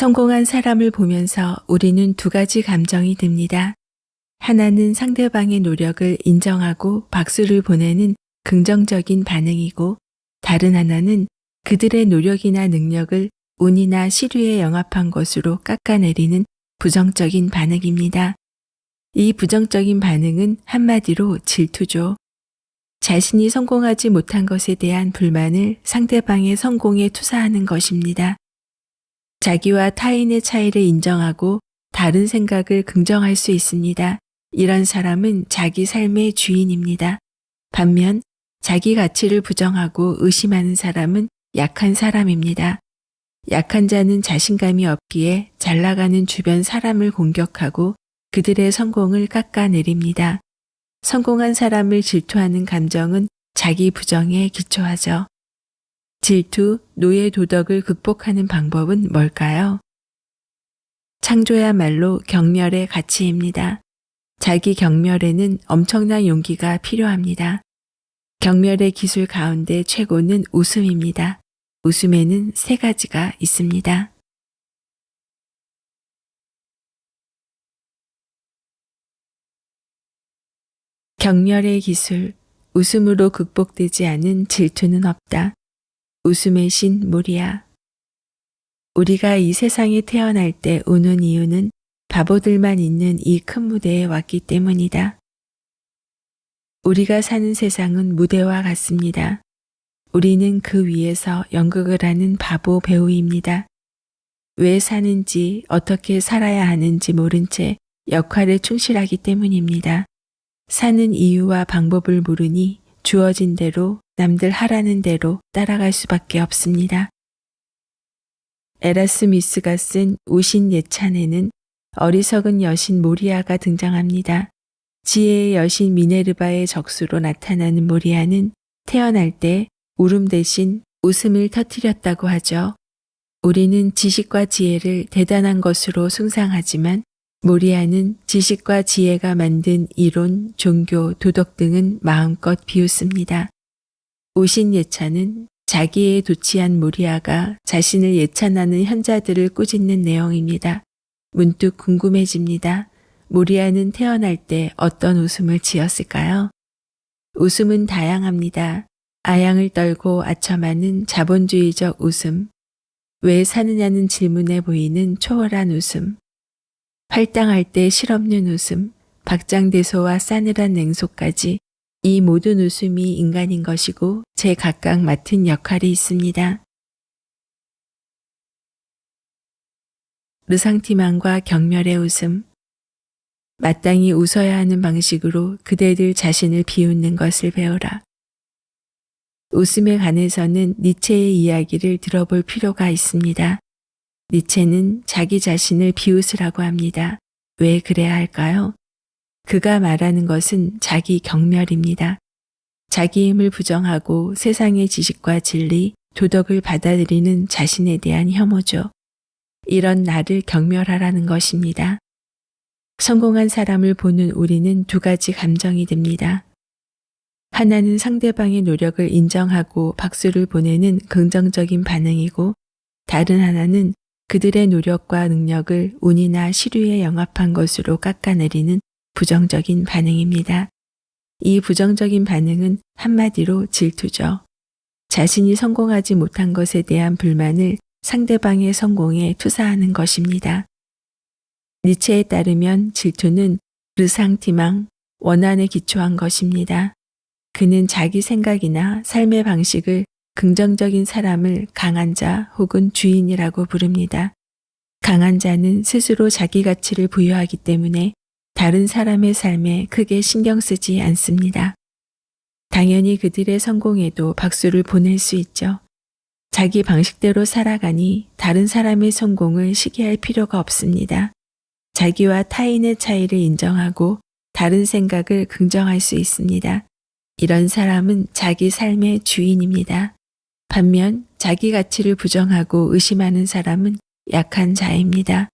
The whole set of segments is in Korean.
성공한 사람을 보면서 우리는 두 가지 감정이 듭니다. 하나는 상대방의 노력을 인정하고 박수를 보내는 긍정적인 반응이고, 다른 하나는 그들의 노력이나 능력을 운이나 시류에 영합한 것으로 깎아내리는 부정적인 반응입니다. 이 부정적인 반응은 한마디로 질투죠. 자신이 성공하지 못한 것에 대한 불만을 상대방의 성공에 투사하는 것입니다. 자기와 타인의 차이를 인정하고 다른 생각을 긍정할 수 있습니다. 이런 사람은 자기 삶의 주인입니다. 반면 자기 가치를 부정하고 의심하는 사람은 약한 사람입니다. 약한 자는 자신감이 없기에 잘 나가는 주변 사람을 공격하고 그들의 성공을 깎아내립니다. 성공한 사람을 질투하는 감정은 자기 부정에 기초하죠. 질투, 노예 도덕을 극복하는 방법은 뭘까요? 창조야말로 경멸의 가치입니다. 자기 경멸에는 엄청난 용기가 필요합니다. 경멸의 기술 가운데 최고는 웃음입니다. 웃음에는 세 가지가 있습니다. 경멸의 기술, 웃음으로 극복되지 않은 질투는 없다. 웃음의 신 모리아. 우리가 이 세상에 태어날 때 우는 이유는 바보들만 있는 이 큰 무대에 왔기 때문이다. 우리가 사는 세상은 무대와 같습니다. 우리는 그 위에서 연극을 하는 바보 배우입니다. 왜 사는지, 어떻게 살아야 하는지 모른 채 역할에 충실하기 때문입니다. 사는 이유와 방법을 모르니 주어진 대로 남들 하라는 대로 따라갈 수밖에 없습니다. 에라스미스가 쓴 우신 예찬에는 어리석은 여신 모리아가 등장합니다. 지혜의 여신 미네르바의 적수로 나타나는 모리아는 태어날 때 울음 대신 웃음을 터뜨렸다고 하죠. 우리는 지식과 지혜를 대단한 것으로 숭상하지만 모리아는 지식과 지혜가 만든 이론, 종교, 도덕 등은 마음껏 비웃습니다. 우신 예찬은 자기에 도취한 모리아가 자신을 예찬하는 현자들을 꾸짖는 내용입니다. 문득 궁금해집니다. 모리아는 태어날 때 어떤 웃음을 지었을까요? 웃음은 다양합니다. 아양을 떨고 아첨하는 자본주의적 웃음, 왜 사느냐는 질문에 보이는 초월한 웃음, 할당할 때 실없는 웃음, 박장대소와 싸늘한 냉소까지 이 모든 웃음이 인간인 것이고 제 각각 맡은 역할이 있습니다. 르상티망과 경멸의 웃음. 마땅히 웃어야 하는 방식으로 그대들 자신을 비웃는 것을 배우라. 웃음에 관해서는 니체의 이야기를 들어볼 필요가 있습니다. 니체는 자기 자신을 비웃으라고 합니다. 왜 그래야 할까요? 그가 말하는 것은 자기 경멸입니다. 자기 힘을 부정하고 세상의 지식과 진리, 도덕을 받아들이는 자신에 대한 혐오죠. 이런 나를 경멸하라는 것입니다. 성공한 사람을 보는 우리는 두 가지 감정이 듭니다. 하나는 상대방의 노력을 인정하고 박수를 보내는 긍정적인 반응이고, 다른 하나는 그들의 노력과 능력을 운이나 시류에 영합한 것으로 깎아내리는 부정적인 반응입니다. 이 부정적인 반응은 한마디로 질투죠. 자신이 성공하지 못한 것에 대한 불만을 상대방의 성공에 투사하는 것입니다. 니체에 따르면 질투는 르상티망, 원한에 기초한 것입니다. 그는 자기 생각이나 삶의 방식을 긍정적인 사람을 강한 자 혹은 주인이라고 부릅니다. 강한 자는 스스로 자기 가치를 부여하기 때문에 다른 사람의 삶에 크게 신경 쓰지 않습니다. 당연히 그들의 성공에도 박수를 보낼 수 있죠. 자기 방식대로 살아가니 다른 사람의 성공을 시기할 필요가 없습니다. 자기와 타인의 차이를 인정하고 다른 생각을 긍정할 수 있습니다. 이런 사람은 자기 삶의 주인입니다. 반면 자기 가치를 부정하고 의심하는 사람은 약한 자입니다.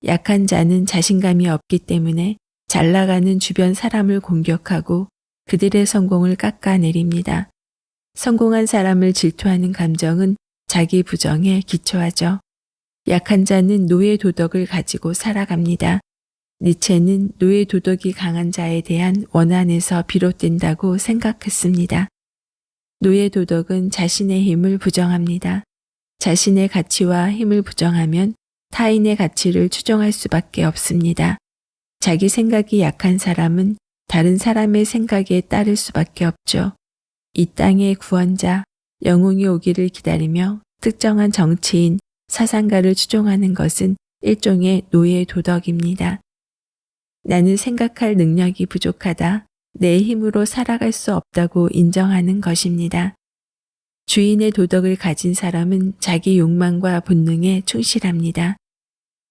약한 자는 자신감이 없기 때문에 잘 나가는 주변 사람을 공격하고 그들의 성공을 깎아내립니다. 성공한 사람을 질투하는 감정은 자기 부정에 기초하죠. 약한 자는 노예 도덕을 가지고 살아갑니다. 니체는 노예 도덕이 강한 자에 대한 원한에서 비롯된다고 생각했습니다. 노예 도덕은 자신의 힘을 부정합니다. 자신의 가치와 힘을 부정하면 타인의 가치를 추종할 수밖에 없습니다. 자기 생각이 약한 사람은 다른 사람의 생각에 따를 수밖에 없죠. 이 땅의 구원자, 영웅이 오기를 기다리며 특정한 정치인, 사상가를 추종하는 것은 일종의 노예 도덕입니다. 나는 생각할 능력이 부족하다. 내 힘으로 살아갈 수 없다고 인정하는 것입니다. 주인의 도덕을 가진 사람은 자기 욕망과 본능에 충실합니다.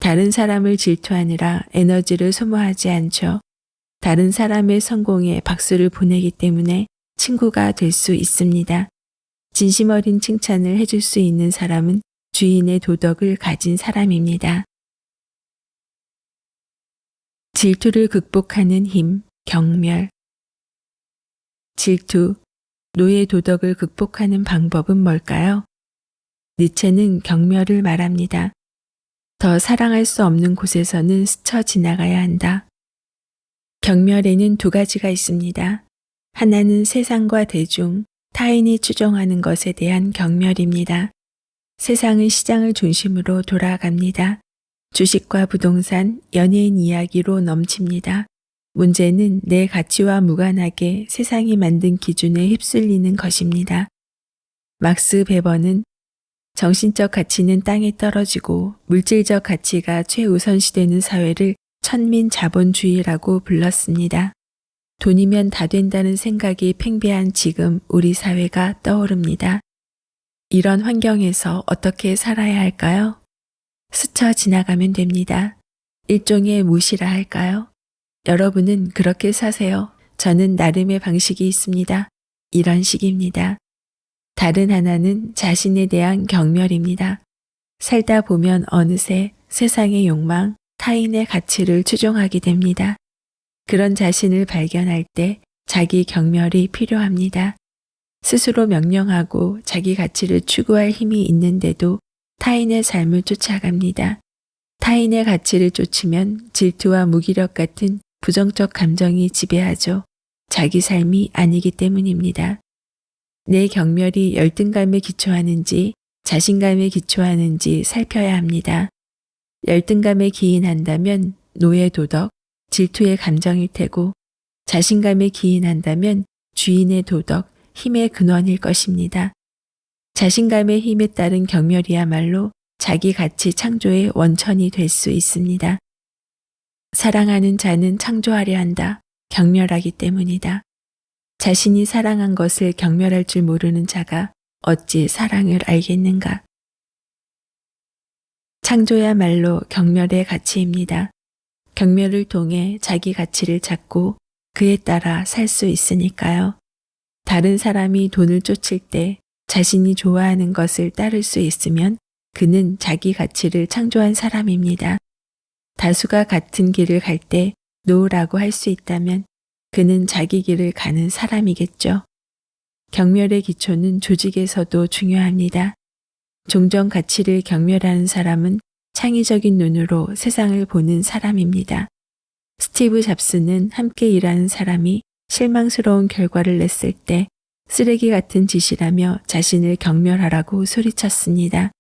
다른 사람을 질투하느라 에너지를 소모하지 않죠. 다른 사람의 성공에 박수를 보내기 때문에 친구가 될 수 있습니다. 진심 어린 칭찬을 해줄 수 있는 사람은 주인의 도덕을 가진 사람입니다. 질투를 극복하는 힘, 경멸. 질투, 노예 도덕을 극복하는 방법은 뭘까요? 니체는 경멸을 말합니다. 더 사랑할 수 없는 곳에서는 스쳐 지나가야 한다. 경멸에는 두 가지가 있습니다. 하나는 세상과 대중, 타인이 추종하는 것에 대한 경멸입니다. 세상은 시장을 중심으로 돌아갑니다. 주식과 부동산, 연예인 이야기로 넘칩니다. 문제는 내 가치와 무관하게 세상이 만든 기준에 휩쓸리는 것입니다. 막스 베버는 정신적 가치는 땅에 떨어지고 물질적 가치가 최우선시되는 사회를 천민자본주의라고 불렀습니다. 돈이면 다 된다는 생각이 팽배한 지금 우리 사회가 떠오릅니다. 이런 환경에서 어떻게 살아야 할까요? 스쳐 지나가면 됩니다. 일종의 무시라 할까요? 여러분은 그렇게 사세요. 저는 나름의 방식이 있습니다. 이런 식입니다. 다른 하나는 자신에 대한 경멸입니다. 살다 보면 어느새 세상의 욕망, 타인의 가치를 추종하게 됩니다. 그런 자신을 발견할 때 자기 경멸이 필요합니다. 스스로 명령하고 자기 가치를 추구할 힘이 있는데도 타인의 삶을 쫓아갑니다. 타인의 가치를 쫓으면 질투와 무기력 같은 부정적 감정이 지배하죠. 자기 삶이 아니기 때문입니다. 내 경멸이 열등감에 기초하는지 자신감에 기초하는지 살펴야 합니다. 열등감에 기인한다면 노예 도덕, 질투의 감정일 테고 자신감에 기인한다면 주인의 도덕, 힘의 근원일 것입니다. 자신감의 힘에 따른 경멸이야말로 자기 가치 창조의 원천이 될 수 있습니다. 사랑하는 자는 창조하려 한다. 경멸하기 때문이다. 자신이 사랑한 것을 경멸할 줄 모르는 자가 어찌 사랑을 알겠는가? 창조야말로 경멸의 가치입니다. 경멸을 통해 자기 가치를 찾고 그에 따라 살 수 있으니까요. 다른 사람이 돈을 쫓을 때 자신이 좋아하는 것을 따를 수 있으면 그는 자기 가치를 창조한 사람입니다. 다수가 같은 길을 갈 때 노라고 할 수 있다면 그는 자기 길을 가는 사람이겠죠. 경멸의 기초는 조직에서도 중요합니다. 종종 가치를 경멸하는 사람은 창의적인 눈으로 세상을 보는 사람입니다. 스티브 잡스는 함께 일하는 사람이 실망스러운 결과를 냈을 때 쓰레기 같은 짓이라며 자신을 경멸하라고 소리쳤습니다.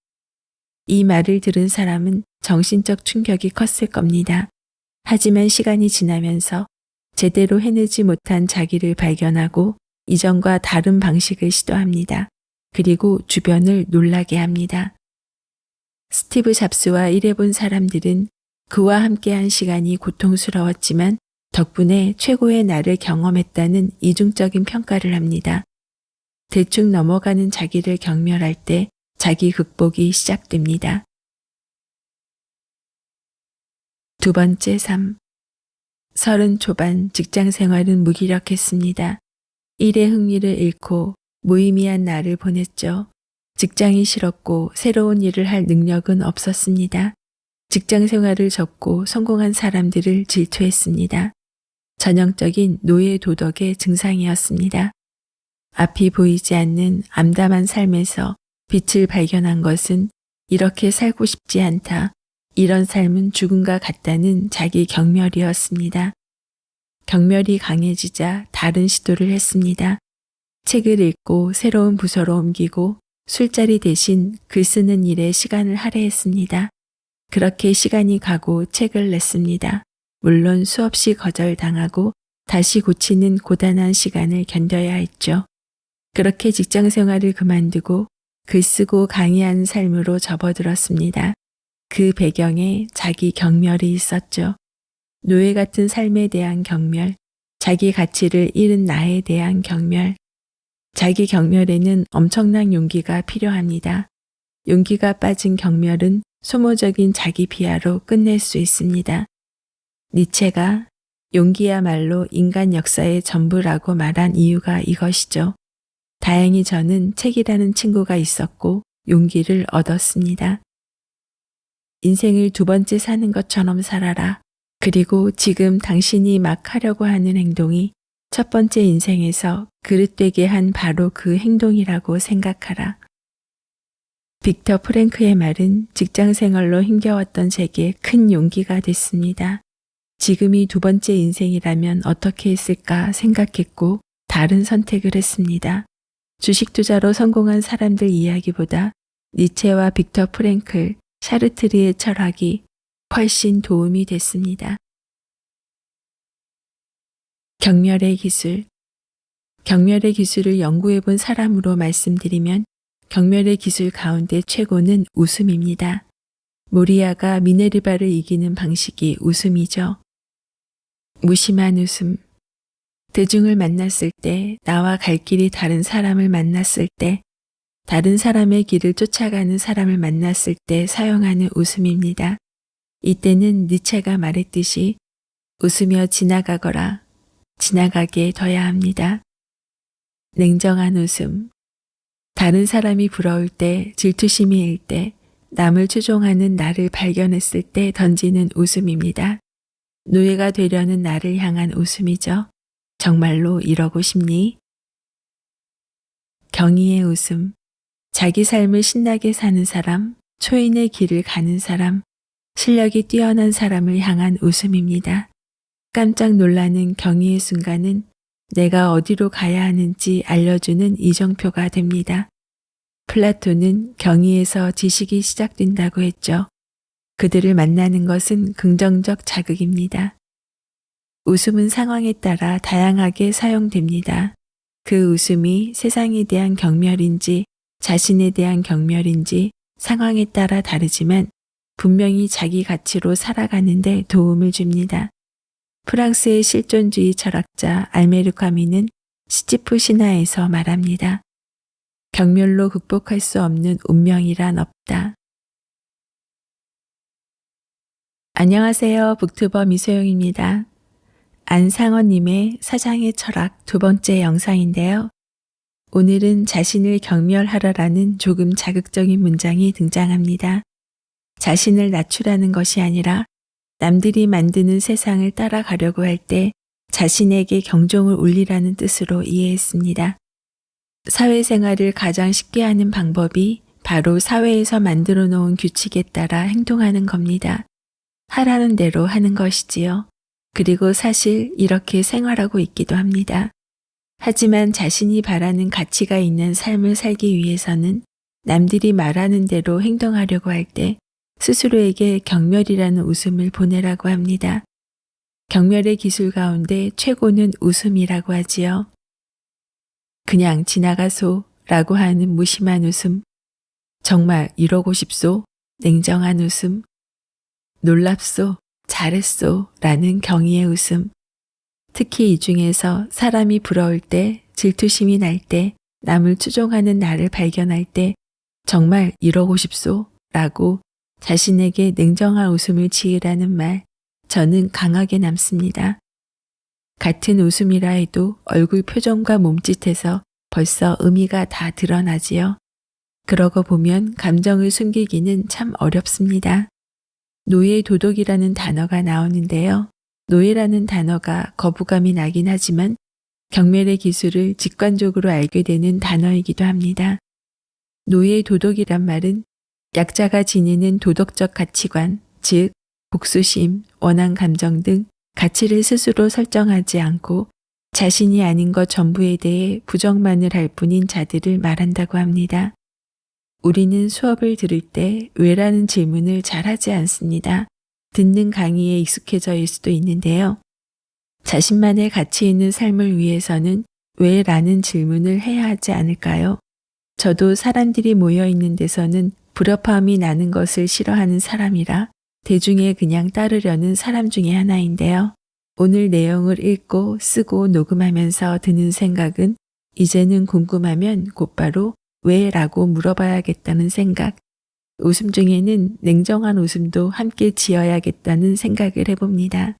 이 말을 들은 사람은 정신적 충격이 컸을 겁니다. 하지만 시간이 지나면서 제대로 해내지 못한 자기를 발견하고 이전과 다른 방식을 시도합니다. 그리고 주변을 놀라게 합니다. 스티브 잡스와 일해본 사람들은 그와 함께한 시간이 고통스러웠지만 덕분에 최고의 날을 경험했다는 이중적인 평가를 합니다. 대충 넘어가는 자기를 경멸할 때 자기 극복이 시작됩니다. 두 번째 삶. 30 초반 직장 생활은 무기력했습니다. 일의 흥미를 잃고 무의미한 날을 보냈죠. 직장이 싫었고 새로운 일을 할 능력은 없었습니다. 직장 생활을 접고 성공한 사람들을 질투했습니다. 전형적인 노예 도덕의 증상이었습니다. 앞이 보이지 않는 암담한 삶에서 빛을 발견한 것은 이렇게 살고 싶지 않다. 이런 삶은 죽음과 같다는 자기 경멸이었습니다. 경멸이 강해지자 다른 시도를 했습니다. 책을 읽고 새로운 부서로 옮기고 술자리 대신 글 쓰는 일에 시간을 할애했습니다. 그렇게 시간이 가고 책을 냈습니다. 물론 수없이 거절당하고 다시 고치는 고단한 시간을 견뎌야 했죠. 그렇게 직장 생활을 그만두고 글쓰고 강의하는 삶으로 접어들었습니다. 그 배경에 자기 경멸이 있었죠. 노예 같은 삶에 대한 경멸, 자기 가치를 잃은 나에 대한 경멸. 자기 경멸에는 엄청난 용기가 필요합니다. 용기가 빠진 경멸은 소모적인 자기 비하로 끝낼 수 있습니다. 니체가 용기야말로 인간 역사의 전부라고 말한 이유가 이것이죠. 다행히 저는 책이라는 친구가 있었고 용기를 얻었습니다. 인생을 두 번째 사는 것처럼 살아라. 그리고 지금 당신이 막 하려고 하는 행동이 첫 번째 인생에서 그릇되게 한 바로 그 행동이라고 생각하라. 빅터 프랭크의 말은 직장 생활로 힘겨웠던 제게 큰 용기가 됐습니다. 지금이 두 번째 인생이라면 어떻게 했을까 생각했고 다른 선택을 했습니다. 주식 투자로 성공한 사람들 이야기보다 니체와 빅터 프랭클, 샤르트르의 철학이 훨씬 도움이 됐습니다. 경멸의 기술. 경멸의 기술을 연구해 본 사람으로 말씀드리면 경멸의 기술 가운데 최고는 웃음입니다. 모리아가 미네르바를 이기는 방식이 웃음이죠. 무심한 웃음. 대중을 만났을 때, 나와 갈 길이 다른 사람을 만났을 때, 다른 사람의 길을 쫓아가는 사람을 만났을 때 사용하는 웃음입니다. 이때는 니체가 말했듯이 웃으며 지나가거라. 지나가게 둬야 합니다. 냉정한 웃음. 다른 사람이 부러울 때, 질투심이 일 때, 남을 추종하는 나를 발견했을 때 던지는 웃음입니다. 노예가 되려는 나를 향한 웃음이죠. 정말로 이러고 싶니? 경의의 웃음. 자기 삶을 신나게 사는 사람, 초인의 길을 가는 사람, 실력이 뛰어난 사람을 향한 웃음입니다. 깜짝 놀라는 경의의 순간은 내가 어디로 가야 하는지 알려주는 이정표가 됩니다. 플라톤은 경의에서 지식이 시작된다고 했죠. 그들을 만나는 것은 긍정적 자극입니다. 웃음은 상황에 따라 다양하게 사용됩니다. 그 웃음이 세상에 대한 경멸인지 자신에 대한 경멸인지 상황에 따라 다르지만 분명히 자기 가치로 살아가는데 도움을 줍니다. 프랑스의 실존주의 철학자 알메르 카미는 시지프 신화에서 말합니다. 경멸로 극복할 수 없는 운명이란 없다. 안녕하세요. 북튜버 미소영입니다. 안상원님의 사장의 철학 두 번째 영상인데요. 오늘은 자신을 경멸하라라는 조금 자극적인 문장이 등장합니다. 자신을 낮추라는 것이 아니라 남들이 만드는 세상을 따라가려고 할 때 자신에게 경종을 울리라는 뜻으로 이해했습니다. 사회생활을 가장 쉽게 하는 방법이 바로 사회에서 만들어 놓은 규칙에 따라 행동하는 겁니다. 하라는 대로 하는 것이지요. 그리고 사실 이렇게 생활하고 있기도 합니다. 하지만 자신이 바라는 가치가 있는 삶을 살기 위해서는 남들이 말하는 대로 행동하려고 할 때 스스로에게 경멸이라는 웃음을 보내라고 합니다. 경멸의 기술 가운데 최고는 웃음이라고 하지요. 그냥 지나가소 라고 하는 무심한 웃음, 정말 이러고 싶소, 냉정한 웃음, 놀랍소, 잘했소 라는 경의의 웃음. 특히 이 중에서 사람이 부러울 때, 질투심이 날 때, 남을 추종하는 나를 발견할 때 정말 이러고 싶소 라고 자신에게 냉정한 웃음을 지으라는 말, 저는 강하게 남습니다. 같은 웃음이라 해도 얼굴 표정과 몸짓에서 벌써 의미가 다 드러나지요. 그러고 보면 감정을 숨기기는 참 어렵습니다. 노예 도덕이라는 단어가 나오는데요. 노예라는 단어가 거부감이 나긴 하지만 경멸의 기술을 직관적으로 알게 되는 단어이기도 합니다. 노예 도덕이란 말은 약자가 지니는 도덕적 가치관, 즉 복수심, 원한 감정 등 가치를 스스로 설정하지 않고 자신이 아닌 것 전부에 대해 부정만을 할 뿐인 자들을 말한다고 합니다. 우리는 수업을 들을 때 왜라는 질문을 잘 하지 않습니다. 듣는 강의에 익숙해져일 수도 있는데요. 자신만의 가치 있는 삶을 위해서는 왜라는 질문을 해야 하지 않을까요? 저도 사람들이 모여 있는 데서는 불협화음이 나는 것을 싫어하는 사람이라 대중에 그냥 따르려는 사람 중에 하나인데요. 오늘 내용을 읽고 쓰고 녹음하면서 드는 생각은 이제는 궁금하면 곧바로 왜? 라고 물어봐야겠다는 생각. 웃음 중에는 냉정한 웃음도 함께 지어야겠다는 생각을 해봅니다.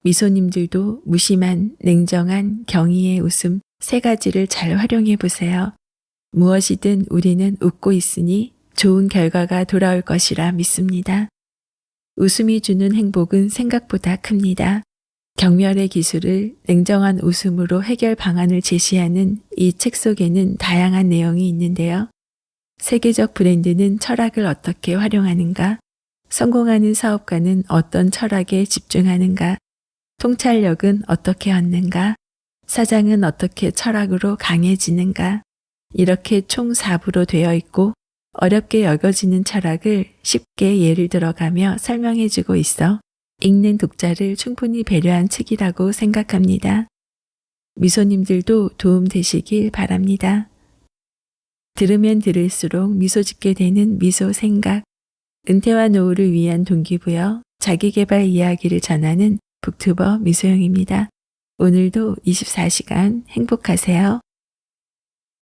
미소님들도 무심한, 냉정한, 경의의 웃음 세 가지를 잘 활용해 보세요. 무엇이든 우리는 웃고 있으니 좋은 결과가 돌아올 것이라 믿습니다. 웃음이 주는 행복은 생각보다 큽니다. 경멸의 기술을 냉정한 웃음으로 해결 방안을 제시하는 이 책 속에는 다양한 내용이 있는데요. 세계적 브랜드는 철학을 어떻게 활용하는가? 성공하는 사업가는 어떤 철학에 집중하는가? 통찰력은 어떻게 얻는가? 사장은 어떻게 철학으로 강해지는가? 이렇게 총 4부로 되어 있고 어렵게 여겨지는 철학을 쉽게 예를 들어가며 설명해주고 있어 읽는 독자를 충분히 배려한 책이라고 생각합니다. 미소님들도 도움 되시길 바랍니다. 들으면 들을수록 미소 짓게 되는 미소 생각, 은퇴와 노후를 위한 동기부여, 자기계발 이야기를 전하는 북튜버 미소영입니다. 오늘도 24시간 행복하세요.